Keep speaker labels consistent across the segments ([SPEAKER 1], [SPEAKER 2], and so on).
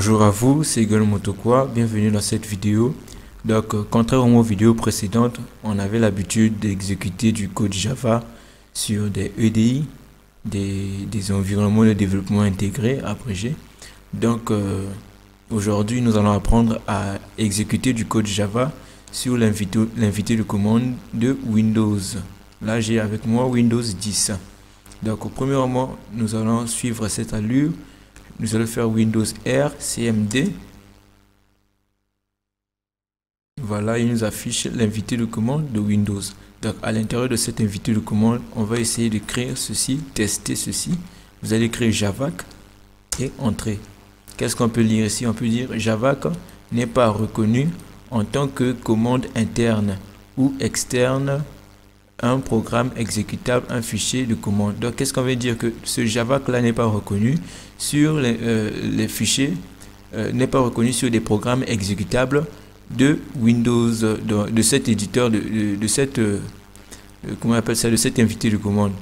[SPEAKER 1] Bonjour à vous, c'est Guel Motokwa, bienvenue dans cette vidéo. Donc, contrairement aux vidéos précédentes, on avait l'habitude d'exécuter du code Java sur des EDI, des environnements de développement intégrés, abrégés. Donc, aujourd'hui, nous allons apprendre à exécuter du code Java sur l'invité de commande de Windows. Là, j'ai avec moi Windows 10. Donc, premièrement, nous allons suivre cette allure. Nous allons faire Windows R, CMD. Voilà, il nous affiche l'invité de commande de Windows. Donc, à l'intérieur de cet invité de commande, on va essayer de créer ceci, tester ceci. Vous allez créer Javac et entrer. Qu'est-ce qu'on peut lire ici? On peut dire Javac n'est pas reconnu en tant que commande interne ou externe, un programme exécutable, un fichier de commande. Donc, qu'est-ce qu'on veut dire? Que ce Javac là n'est pas reconnu sur les fichiers, n'est pas reconnu sur des programmes exécutables de Windows, de cet éditeur, de cette, comment on appelle ça, de cet invité de commande.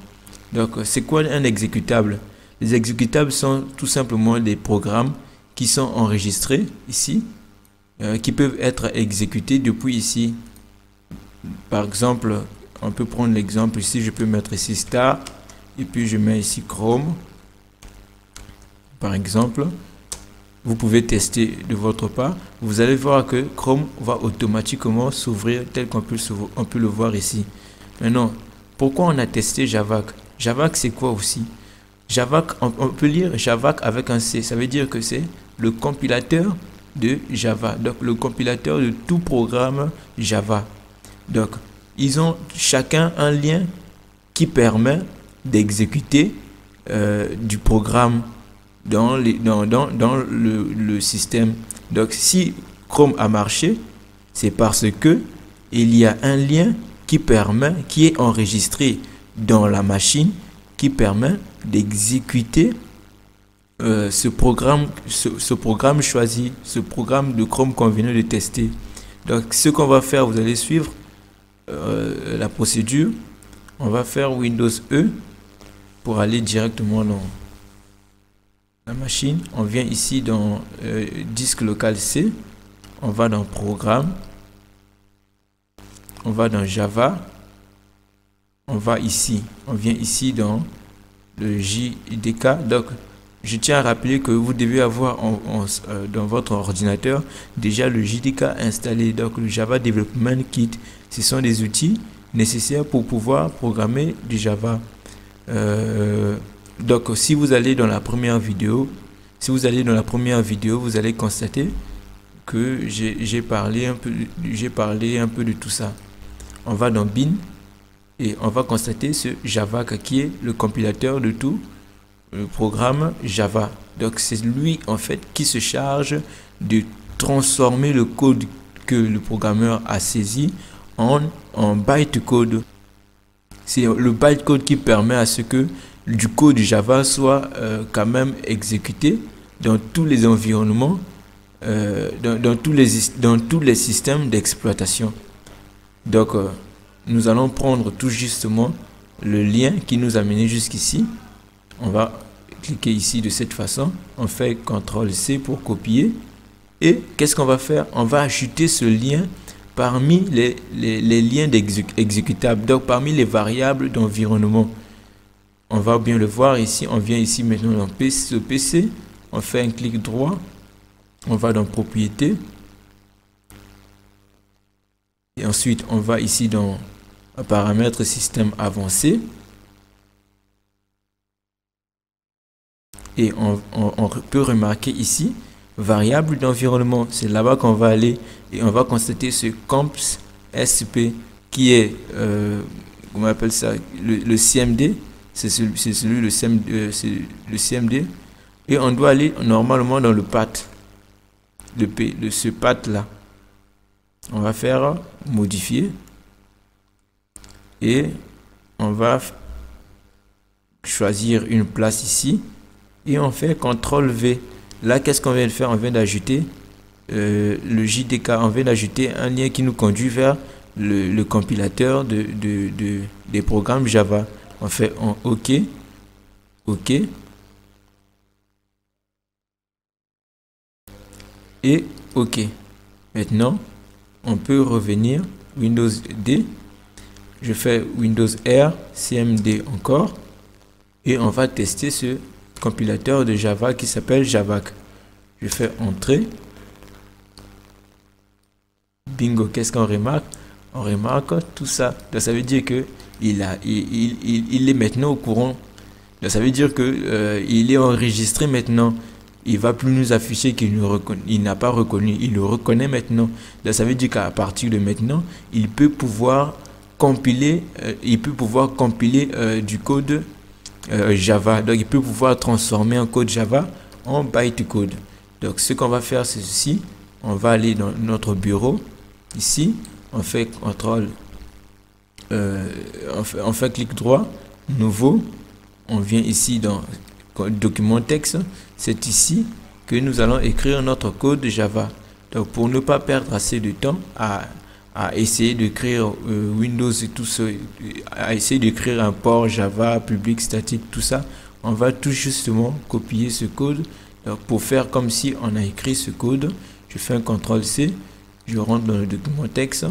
[SPEAKER 1] Donc, c'est quoi un exécutable? Les exécutables sont tout simplement des programmes qui sont enregistrés ici, qui peuvent être exécutés depuis ici. Par exemple, on peut prendre l'exemple ici, je peux mettre ici Star, et puis je mets ici Chrome. Par exemple, vous pouvez tester de votre part. Vous allez voir que Chrome va automatiquement s'ouvrir tel qu'on peut le voir ici. Maintenant, pourquoi on a testé Javac? Javac, c'est quoi aussi? Javac, on peut lire Javac avec un C. Ça veut dire que c'est le compilateur de Java. Donc, le compilateur de tout programme Java. Donc, ils ont chacun un lien qui permet d'exécuter du programme dans le système. Donc, si Chrome a marché, c'est parce que il y a un lien qui est enregistré dans la machine, qui permet d'exécuter ce programme choisi, ce programme de Chrome qu'on vient de tester. Donc, ce qu'on va faire, vous allez suivre la procédure. On va faire Windows E pour aller directement dans la machine. On vient ici dans disque local C, on va dans programme, on va dans Java, on vient ici dans le JDK. Donc, je tiens à rappeler que vous devez avoir dans votre ordinateur déjà le JDK installé. Donc, le Java Development Kit, ce sont des outils nécessaires pour pouvoir programmer du Java. Donc, si vous allez dans la première vidéo, vous allez constater que j'ai parlé un peu de tout ça. On va dans bin et on va constater ce Java qui est le compilateur de tout le programme Java. Donc, c'est lui en fait qui se charge de transformer le code que le programmeur a saisi en bytecode. C'est le bytecode qui permet à ce que du code Java soit quand même exécuté dans tous les environnements, dans tous les systèmes d'exploitation. Donc, nous allons prendre tout justement le lien qui nous a mené jusqu'ici. On va cliquer ici de cette façon. On fait CTRL-C pour copier. Et qu'est-ce qu'on va faire? On va ajouter ce lien parmi les liens exécutables. Donc, parmi les variables d'environnement. On va bien le voir ici. On vient ici maintenant dans PC. On fait un clic droit. On va dans propriétés. Et ensuite, on va ici dans paramètres système avancé. Et on peut remarquer ici, variable d'environnement. C'est là-bas qu'on va aller et on va constater ce comps sp qui est, comment on appelle ça, le CMD. C'est le CMD. Et on doit aller normalement dans le path de ce path là. On va faire modifier et on va choisir une place ici et on fait CTRL V. Là, qu'est-ce qu'on vient de faire? On vient d'ajouter le JDK. On vient d'ajouter un lien qui nous conduit vers le compilateur des programmes Java. On fait OK. et OK. Maintenant, on peut revenir Windows D. Je fais Windows R, CMD encore. Et on va tester ce compilateur de Java qui s'appelle Javac. Je fais Entrée. Bingo, qu'est-ce qu'on remarque? On remarque tout ça. Donc, ça veut dire que il est maintenant au courant. Donc, ça veut dire que il est enregistré maintenant. Il va plus nous afficher qu'il n'a pas reconnu. Il le reconnaît maintenant. Donc, ça veut dire qu'à partir de maintenant, il peut pouvoir compiler, du code Java. Donc, il peut pouvoir transformer un code Java en bytecode. Donc, ce qu'on va faire, c'est ceci. On va aller dans notre bureau. Ici, on fait CTRL, on fait clic droit, nouveau. On vient ici dans document texte. C'est ici que nous allons écrire notre code Java. Donc, pour ne pas perdre assez de temps à essayer d'écrire Windows et tout ça, à essayer d'écrire un port Java, public, statique, tout ça, on va tout justement copier ce code. Donc, pour faire comme si on a écrit ce code, je fais un CTRL-C. Je rentre dans le document texte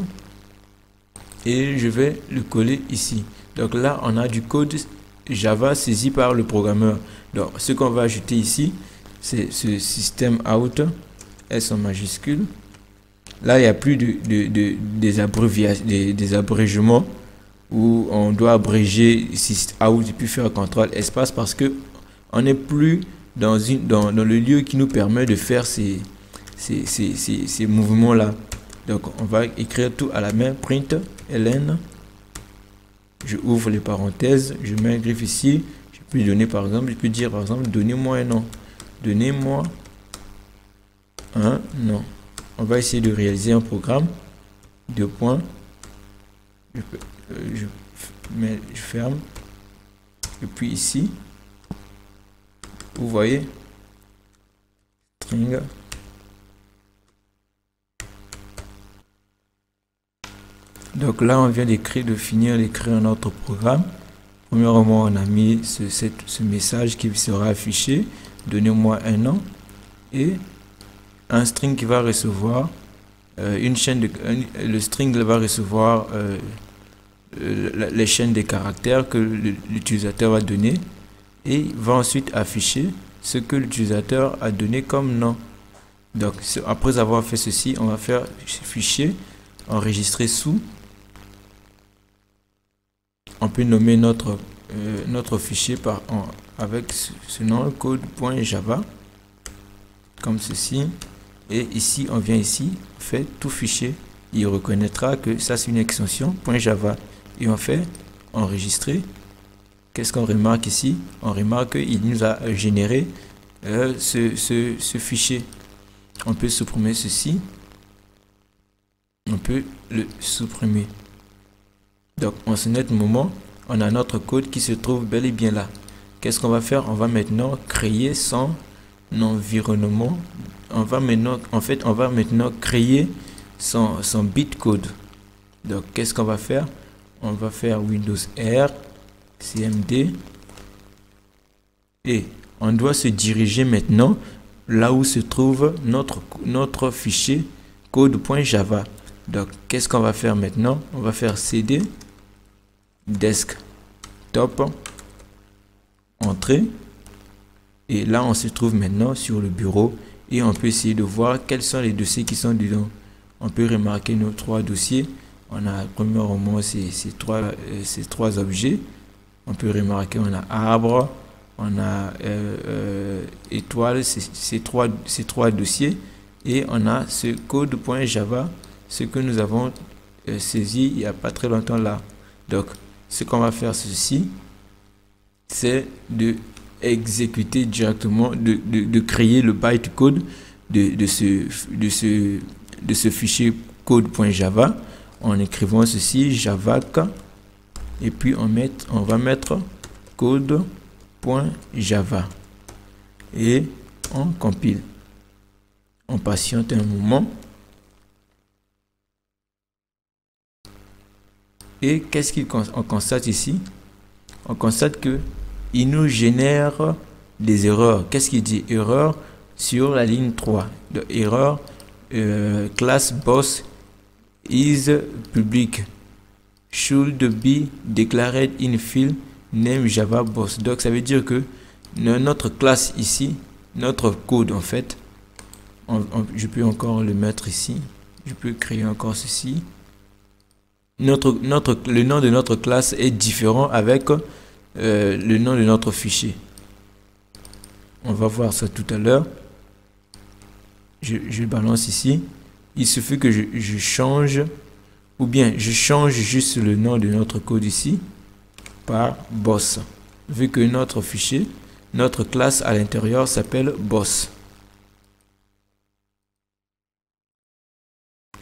[SPEAKER 1] et je vais le coller ici. Donc là, on a du code Java saisi par le programmeur. Donc, ce qu'on va ajouter ici, c'est ce système out, S en majuscule. Là, il n'y a plus des abrégiements où on doit abréger out et puis faire CTRL espace parce que on n'est plus dans le lieu qui nous permet de faire ces mouvements là. Donc on va écrire tout à la main. Print ln, je ouvre les parenthèses, je mets un griffe ici. Je peux donner par exemple, je peux dire par exemple donnez-moi un nom, donnez-moi un nom. On va essayer de réaliser un programme. Deux points, je ferme et puis ici vous voyez string. Donc là, on vient de finir d'écrire notre programme. Premièrement, on a mis ce message qui sera affiché. Donnez-moi un nom. Et un string qui va recevoir le string va recevoir les chaînes de caractères que l'utilisateur a donné. Et il va ensuite afficher ce que l'utilisateur a donné comme nom. Donc, après avoir fait ceci, on va faire fichier enregistrer sous. On peut nommer notre fichier avec ce nom code.java comme ceci. Et ici, on vient ici, on fait tout fichier. Il reconnaîtra que ça c'est une extension .java. Et on fait enregistrer. Qu'est-ce qu'on remarque ici? On remarque qu'il nous a généré ce fichier. On peut supprimer ceci. On peut le supprimer. Donc en ce net moment, on a notre code qui se trouve bel et bien là. Qu'est-ce qu'on va faire? On va maintenant créer son environnement. On va maintenant créer son bitcode. Donc qu'est-ce qu'on va faire? On va faire Windows R, CMD. Et on doit se diriger maintenant là où se trouve notre fichier code.java. Donc, qu'est-ce qu'on va faire maintenant? On va faire CD, desktop, entrée. Et là, on se trouve maintenant sur le bureau et on peut essayer de voir quels sont les dossiers qui sont dedans. On peut remarquer nos trois dossiers. On a premièrement ces trois objets. On peut remarquer, on a arbre, on a étoile, ces trois dossiers. Et on a ce code.java, ce que nous avons saisi il n'y a pas très longtemps là. Donc, ce qu'on va faire ceci, c'est de exécuter directement, de créer le bytecode de ce fichier code.java en écrivant ceci, javac, et puis on va mettre code.java et on compile. On patiente un moment. Et qu'est-ce qu'on constate ici? On constate que il nous génère des erreurs. Qu'est-ce qu'il dit? Erreur sur la ligne 3. De erreur, class boss is public. Should be declared in field name Java boss. Donc ça veut dire que notre classe ici, notre code en fait, je peux encore le mettre ici. Je peux créer encore ceci. Le nom de notre classe est différent avec le nom de notre fichier. On va voir ça tout à l'heure. Je balance ici. Il suffit que je change, ou bien je change juste le nom de notre code ici par boss. Vu que notre fichier, notre classe à l'intérieur s'appelle boss.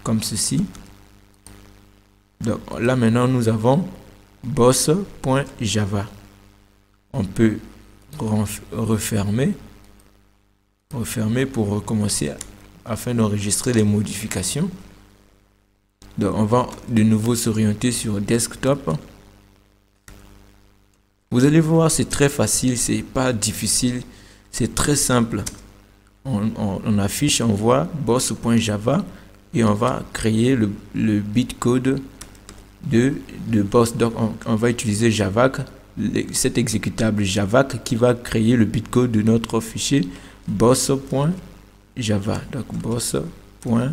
[SPEAKER 1] Comme ceci. Donc là maintenant nous avons boss.java. On peut refermer pour recommencer afin d'enregistrer les modifications. Donc on va de nouveau s'orienter sur desktop. Vous allez voir, c'est très facile, c'est pas difficile, c'est très simple. On affiche, on voit boss.java et on va créer le bitcode de boss. Donc on va utiliser javac, cet exécutable javac qui va créer le bitcode de notre fichier boss.java. Donc boss.java,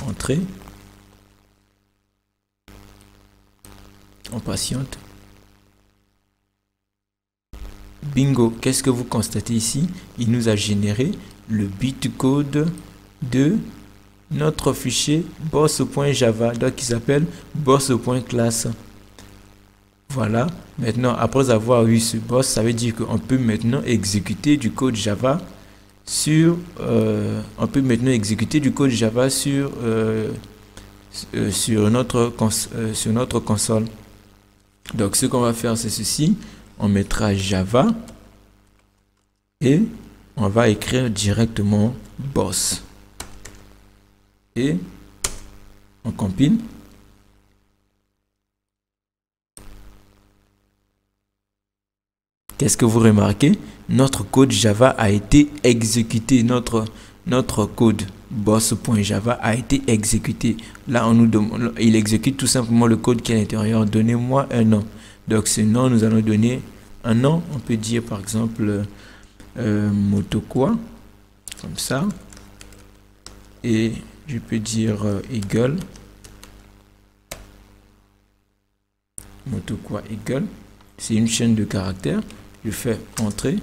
[SPEAKER 1] entrée. On patiente. Bingo, qu'est-ce que vous constatez ici? Il nous a généré le bitcode de notre fichier boss.java, donc il s'appelle boss.class. Voilà, maintenant après avoir eu ce boss, ça veut dire qu'on peut maintenant exécuter du code Java sur sur notre console. Donc ce qu'on va faire, c'est ceci. On mettra Java et on va écrire directement boss. Et on compile. Qu'est-ce que vous remarquez? Notre code Java a été exécuté. Notre code boss.java a été exécuté. Là, on nous demande, il exécute tout simplement le code qui est à l'intérieur. Donnez-moi un nom. Donc, ce nom, nous allons donner un nom. On peut dire par exemple Motokwa, comme ça. Et je peux dire égal. Motokwa égal. C'est une chaîne de caractères. Je fais entrer.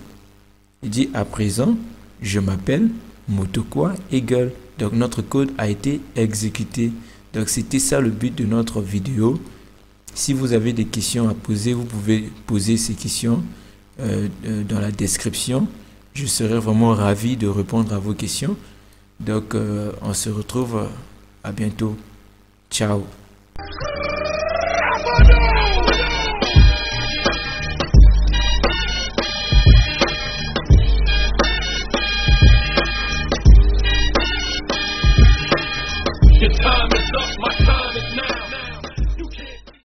[SPEAKER 1] Il dit à présent, je m'appelle Motokwa égal. Donc notre code a été exécuté. Donc c'était ça le but de notre vidéo. Si vous avez des questions à poser, vous pouvez poser ces questions dans la description. Je serai vraiment ravi de répondre à vos questions. Donc on se retrouve à bientôt. Ciao.